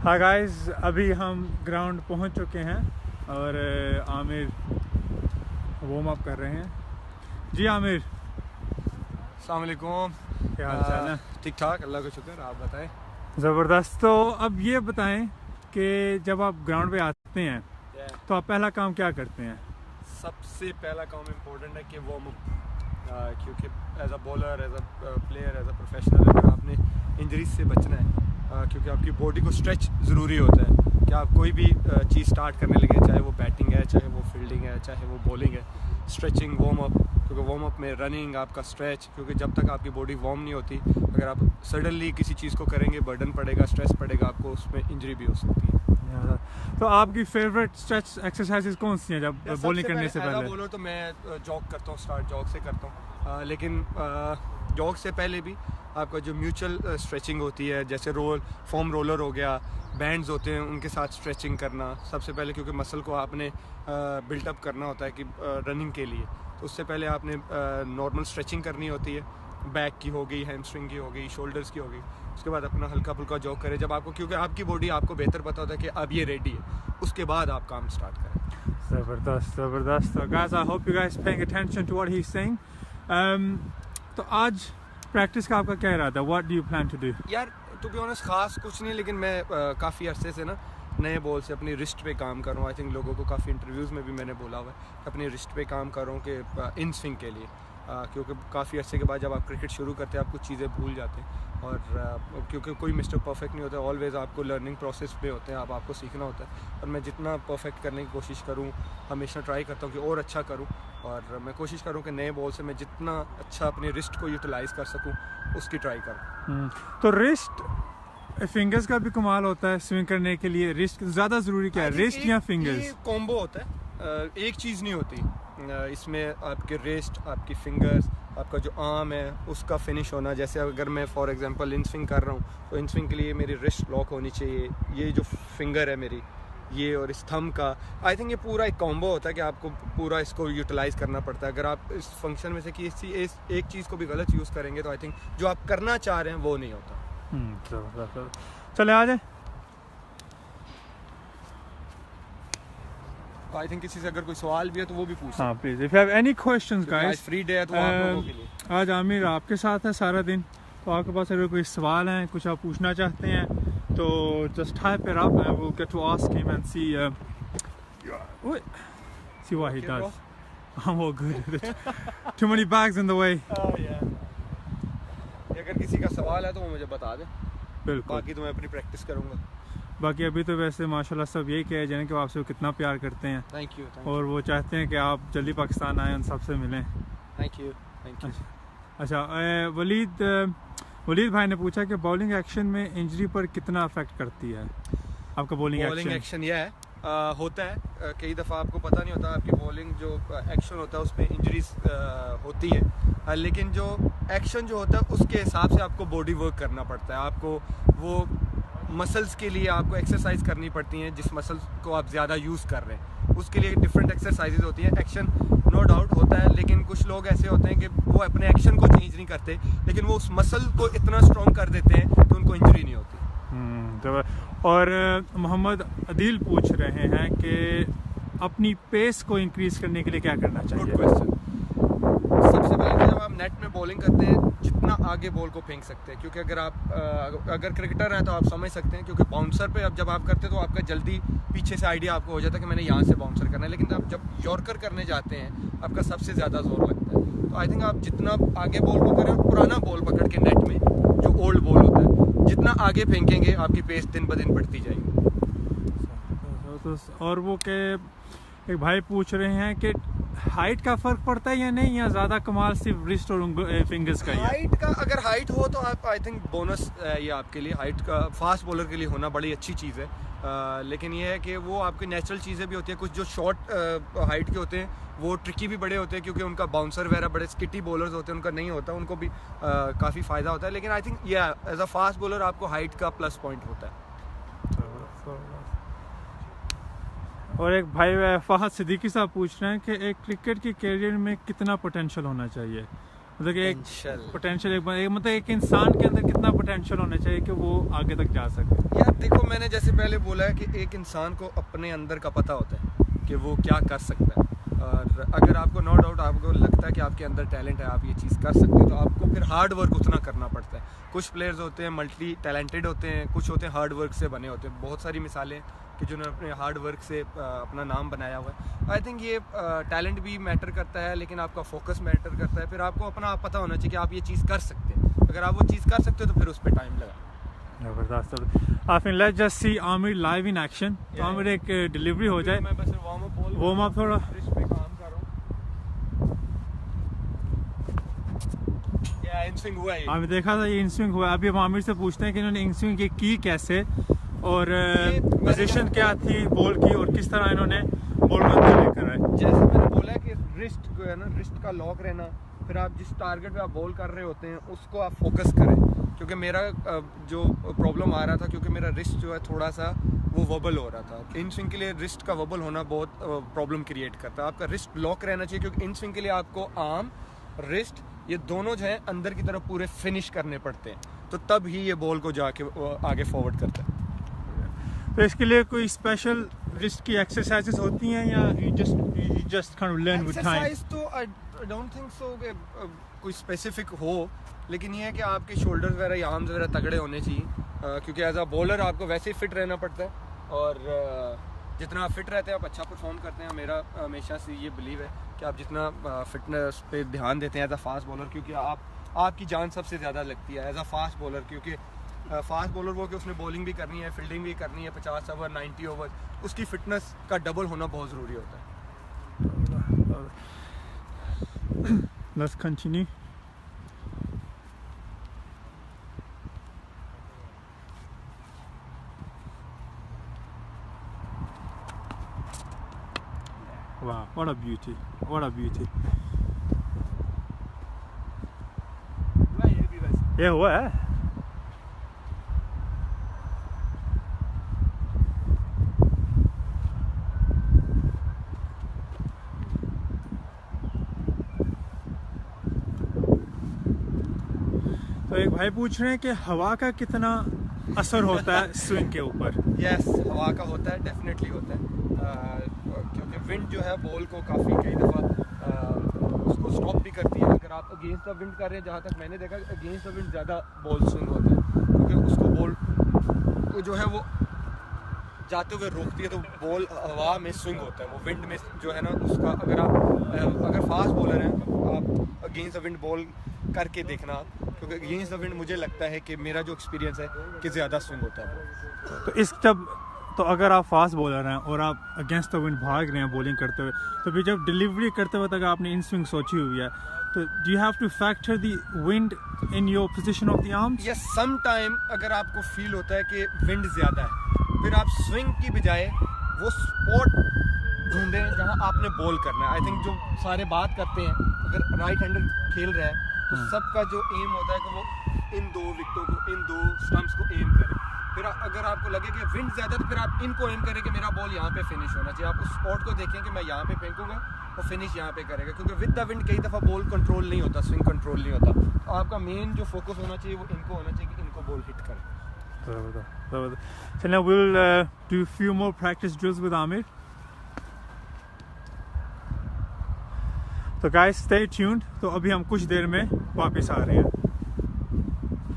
हाँ गाइस, अभी हम ग्राउंड पहुंच चुके हैं और आमिर वार्म अप कर रहे हैं। जी आमिर, अस्सलाम वालेकुम। क्या हाल चाल है? ठीक ठाक, अल्लाह का शुक्र। आप बताएं। ज़बरदस्त। तो अब ये बताएं कि जब आप ग्राउंड पे आते हैं तो आप पहला काम क्या करते हैं? सबसे पहला काम इम्पोर्टेंट है कि वार्म अप, क्योंकि as a bowler, as a player, as a professional अगर आपने इंजरीज से बचना है, क्योंकि आपकी बॉडी को स्ट्रेच ज़रूरी होता है कि आप कोई भी चीज़ स्टार्ट करने लगे, चाहे वो बैटिंग है, चाहे वो फील्डिंग है, चाहे वो बॉलिंग है। स्ट्रेचिंग, वार्म अप, क्योंकि वार्म अप में रनिंग, आपका स्ट्रेच, क्योंकि जब तक आपकी बॉडी वार्म नहीं होती, अगर आप सडनली किसी चीज़ को करेंगे, बर्डन पड़ेगा, स्ट्रेस पड़ेगा, आपको उसमें इंजरी भी हो सकती है। तो आपकी फेवरेट स्ट्रेच एक्सरसाइजेज कौन सी हैं जब बॉलिंग करने से पहले? बॉलर तो मैं जॉग करता हूँ, स्टार्ट जॉग से करता हूँ, लेकिन जॉग से पहले भी आपका जो म्यूचुअल स्ट्रेचिंग होती है, जैसे फोम रोलर हो गया, बैंड्स होते हैं, उनके साथ स्ट्रेचिंग करना सबसे पहले, क्योंकि मसल को आपने बिल्टअप करना होता है कि रनिंग के लिए, तो उससे पहले आपने नॉर्मल स्ट्रेचिंग करनी होती है। बैक की हो गई, हैमस्ट्रिंग की हो गई, शोल्डर्स की हो गई। उसके बाद अपना हल्का फुल्का जॉग करें जब आपको, क्योंकि आपकी बॉडी आपको बेहतर पता होता है कि अब ये रेडी है, उसके बाद आप काम स्टार्ट करें। ज़बरदस्त ज़बरदस्त। तो guys, I hope you guys paying attention to what he is saying. तो आज प्रैक्टिस का आपका क्या इरादा है? What do you plan to do? यार टू बी ऑनेस्ट खास कुछ नहीं, लेकिन मैं काफ़ी अरसे से ना नए बॉल से अपनी रिस्ट पे काम कर रहा हूँ। आई थिंक लोगों को काफ़ी इंटरव्यूज़ में भी मैंने बोला हुआ है कि अपनी रिस्ट पे काम कर रहा हूँ कि इन स्विंग के लिए, क्योंकि काफ़ी अरसे के बाद जब आप क्रिकेट शुरू करते हैं आप कुछ चीज़ें भूल जाते हैं, और क्योंकि कोई मिस्टर परफेक्ट नहीं होता, ऑलवेज़ आपको लर्निंग प्रोसेस पे होते हैं, आपको सीखना होता है। और मैं जितना परफेक्ट करने की कोशिश करूँ, हमेशा ट्राई करता हूँ कि और अच्छा करूँ, और मैं कोशिश करूँ कि नए बॉल से मैं जितना अच्छा अपनी रिस्ट को यूटिलाइज़ कर सकूँ उसकी ट्राई करूँ। तो रिस्ट फिंगर्स का भी कमाल होता है स्विंग करने के लिए। रिस्ट ज़्यादा ज़रूरी क्या है, रिस्ट या फिंगर्स? कॉम्बो होता है, एक चीज़ नहीं होती इसमें। आपके रिस्ट, आपकी फिंगर्स, आपका जो आर्म है उसका फिनिश होना। जैसे अगर मैं फॉर एग्जांपल इन स्विंग कर रहा हूँ, तो इन स्विंग के लिए मेरी रिस्ट लॉक होनी चाहिए, ये जो फिंगर है मेरी, ये और इस थंब का। आई थिंक ये पूरा एक कॉम्बो होता है कि आपको पूरा इसको यूटिलाइज़ करना पड़ता है। अगर आप इस फंक्शन में से किसी एक चीज़ को भी गलत यूज़ करेंगे तो आई थिंक जो आप करना चाह रहे हैं वो नहीं होता। चले आ जाए। आई थिंक किसी से अगर कोई सवाल भी है तो वो भी पूछ। हाँ please, if you have any questions guys. Free day है तो आप लोगों के लिए। आज आमिर आपके साथ है सारा दिन, तो आपके पास अगर कोई सवाल है, कुछ आप पूछना चाहते हैं, तो just type it up and we will get to ask him and see what he does. I'm all good. Too many bags in the way. अगर किसी का सवाल है तो वो मुझे बता दे, बिल्कुल। बाकी तो मैं अपनी प्रैक्टिस करूंगा। बाकी अभी तो वैसे माशाल्लाह सब यही कहे जाने कि वो आपसे कितना प्यार करते हैं। Thank you. और वो चाहते हैं कि आप जल्दी पाकिस्तान आए, उन सबसे मिलें। Thank you. अच्छा, वलीद भाई ने पूछा कि बॉलिंग एक्शन में इंजरी पर कितना अफेक्ट करती है आपका बॉलिंग एक्शन? यह है होता है कई दफ़ा आपको पता नहीं होता, आपकी बॉलिंग जो एक्शन होता है उसमें इंजरीज होती है, लेकिन जो एक्शन जो होता है उसके हिसाब से आपको बॉडी वर्क करना पड़ता है। आपको वो मसल्स के लिए आपको एक्सरसाइज करनी पड़ती हैं, जिस मसल्स को आप ज़्यादा यूज़ कर रहे हैं उसके लिए डिफरेंट एक्सरसाइजेज होती हैं। एक्शन नो डाउट होता है, लेकिन कुछ लोग ऐसे होते हैं कि वो अपने एक्शन को चेंज नहीं करते, लेकिन वो उस मसल को इतना स्ट्रॉन्ग कर देते हैं कि उनको इंजरी नहीं होती। और मोहम्मद अदील पूछ रहे हैं कि अपनी पेस को इंक्रीज करने के लिए क्या करना चाहिए? Good question. सबसे पहले तो जब आप नेट में बॉलिंग करते हैं जितना आगे बॉल को फेंक सकते हैं, क्योंकि अगर क्रिकेटर हैं तो आप समझ सकते हैं, क्योंकि बाउंसर पे अब जब आप करते हैं तो आपका जल्दी पीछे से आइडिया आपको हो जाता है कि मैंने यहाँ से बाउंसर करना है, लेकिन आप जब यॉर्कर करने जाते हैं आपका सबसे ज़्यादा जोर लगता है। तो आई थिंक आप जितना आगे बॉल को करें, पुराना बॉल पकड़ के नेट में जो ओल्ड बॉल होता है, जितना आगे फेंकेंगे आपकी पेस दिन ब दिन बढ़ती जाएगी। और वो के एक भाई पूछ रहे हैं कि हाइट का फर्क पड़ता है या नहीं, या ज़्यादा कमाल सिर्फ रिस्ट और फिंगर्स का? हाइट का अगर हाइट हो तो आप आई थिंक बोनस ये आपके लिए, हाइट का फास्ट बॉलर के लिए होना बड़ी अच्छी चीज़ है, लेकिन ये है कि वो आपकी नेचुरल चीज़ें भी होती हैं। कुछ जो शॉर्ट हाइट के होते हैं वो ट्रिकी भी बड़े होते हैं, क्योंकि उनका बाउंसर वगैरह बड़े स्किटी बॉलर्स होते हैं, उनका नहीं होता, उनको भी काफ़ी फ़ायदा होता है। लेकिन आई थिंक ये एज अ फास्ट बॉलर आपको हाइट का प्लस पॉइंट होता है। और एक भाई फहद सिद्दीकी साहब पूछ रहे हैं कि एक क्रिकेट के कैरियर में कितना पोटेंशियल होना चाहिए? मतलब कि एक Potential. पोटेंशियल मतलब एक इंसान के अंदर कितना पोटेंशियल होना चाहिए कि वो आगे तक जा सके? यार देखो, मैंने जैसे पहले बोला है कि एक इंसान को अपने अंदर का पता होता है कि वो क्या कर सकता है, और अगर आपको नो डाउट आपको लगता है कि आपके अंदर टैलेंट है, आप ये चीज़ कर सकते हो, तो आपको फिर हार्ड वर्क उतना करना पड़ता है। कुछ प्लेयर्स होते हैं मल्टी टैलेंटेड होते हैं, कुछ होते हैं हार्ड वर्क से बने होते हैं। बहुत सारी मिसालें कि जिन्होंने अपने हार्ड वर्क से अपना नाम बनाया हुआ है। आई थिंक ये टैलेंट भी मैटर करता है, लेकिन आपका फोकस मैटर करता है। फिर आपको अपना पता होना चाहिए कि आप ये चीज़ कर सकते हैं। अगर आप वो चीज़ कर सकते हो तो फिर उस पर टाइम लगा। जबरदस्त। I think let's just see Aamir live in action. तो आमिर एक डिलीवरी हो जाए, मैं बस वार्म अप थोड़ा। रिस्ट पे काम कर रहा हूँ। या इनस्विंग हुआ है। हमें देखा था ये इनस्विंग हुआ। अभी हम आमिर से पूछते हैं कि इन्होंने इनस्विंग ये की कैसे, और पोजीशन क्या थी बॉल की, और किस तरह इन्होंने बॉल को अंदर लेकर आए। जैसे मैंने बोला है कि रिस्ट को है ना, रिस्ट का लॉक रहना, फिर आप जिस टारगेट पे आप बॉल कर रहे होते हैं उसको आप फोकस करें। क्योंकि मेरा जो प्रॉब्लम आ रहा था, क्योंकि मेरा रिस्ट जो है थोड़ा सा वो वबल हो रहा था। इन स्विंग के लिए रिस्ट का वबल होना बहुत प्रॉब्लम क्रिएट करता है। आपका रिस्ट लॉक रहना चाहिए, क्योंकि इन स्विंग के लिए आपको आर्म, रिस्ट, ये दोनों जो हैं अंदर की तरफ पूरे फिनिश करने पड़ते हैं, तो तब ही ये बॉल को जाके आगे फॉरवर्ड करता है। तो इसके लिए कोई स्पेशल रिस्ट की एक्सरसाइजेस होती हैं, या you just kind of learn with time? Exercise तो आई डोंट थिंक सो कि कोई स्पेसिफिक हो, लेकिन ये है कि आपके शोल्डर्स वगैरह या आर्म्स वगैरह तगड़े होने चाहिए, क्योंकि एज अ बॉलर आपको वैसे ही फिट रहना पड़ता है, और जितना आप फिट रहते हैं आप अच्छा परफॉर्म करते हैं। मेरा हमेशा से ये बिलीव है कि आप जितना फिटनेस पे ध्यान देते हैं एज अ फास्ट बॉलर, क्योंकि आपकी जान सबसे ज़्यादा लगती है एज अ फास्ट बॉलर, क्योंकि फास्ट बॉलर वो कि उसने बॉलिंग भी करनी है, फील्डिंग भी करनी है, 50 ओवर 90 ओवर, उसकी फिटनेस का डबल होना बहुत ज़रूरी होता है। Let's continue. Wow, what a beauty, what a beauty. ये हुआ है। तो एक भाई पूछ रहे हैं कि हवा का कितना असर होता है स्विंग के ऊपर? यस, हवा का होता है, डेफिनेटली होता है, क्योंकि विंड जो है बॉल को काफ़ी कई दफ़ा उसको स्टॉप भी करती है। अगर आप अगेंस्ट द विंड कर रहे हैं, जहाँ तक मैंने देखा अगेंस्ट द विंड ज़्यादा बॉल स्विंग होता है, क्योंकि उसको बॉल को जो है वो जाते हुए रोकती है, तो बॉल हवा में स्विंग होता है। वो विंड में जो है ना उसका, अगर फास्ट बॉलर हैं आप अगेंस्ट द विंड बॉल करके देखना, क्योंकि अगेंस्ट द विंड मुझे लगता है कि मेरा जो एक्सपीरियंस है कि ज़्यादा स्विंग होता है। तो अगर आप फास्ट बॉलर हैं और आप अगेंस्ट द विंड भाग रहे हैं बॉलिंग करते हुए, तो फिर जब डिलीवरी करते वक्त अगर आपने इन स्विंग सोची हुई है, तो do you have to factor the wind in your position of the arms? Yes, some time अगर आपको फील होता है कि विंड ज़्यादा है, फिर आप स्विंग की बजाय वो स्पॉट ढूंढें जहां आपने बॉल करना है। आई थिंक जो सारे बात करते हैं, अगर राइट हैंडर खेल रहा है तो सबका जो एम होता है कि वो इन दो विकेटों को, इन दो स्टंप्स को एम करे। फिर अगर आपको लगे कि विंड ज़्यादा, तो फिर आप इनको एम करें कि मेरा बॉल यहाँ पे फिनिश होना चाहिए। आप उस स्पॉट को देखें कि मैं यहाँ पे फेंकूंगा और फिनिश यहाँ पे करेगा, क्योंकि विद द विंड कई दफ़ा बॉल कंट्रोल नहीं होता, स्विंग कंट्रोल नहीं होता। तो आपका मेन जो फोकस होना चाहिए वो इनको होना चाहिए कि इनको बॉल हिट करें। So now we'll do a few more practice drills with Amir. तो guys stay tuned. तो अभी हम कुछ देर में वापस आ रहे हैं।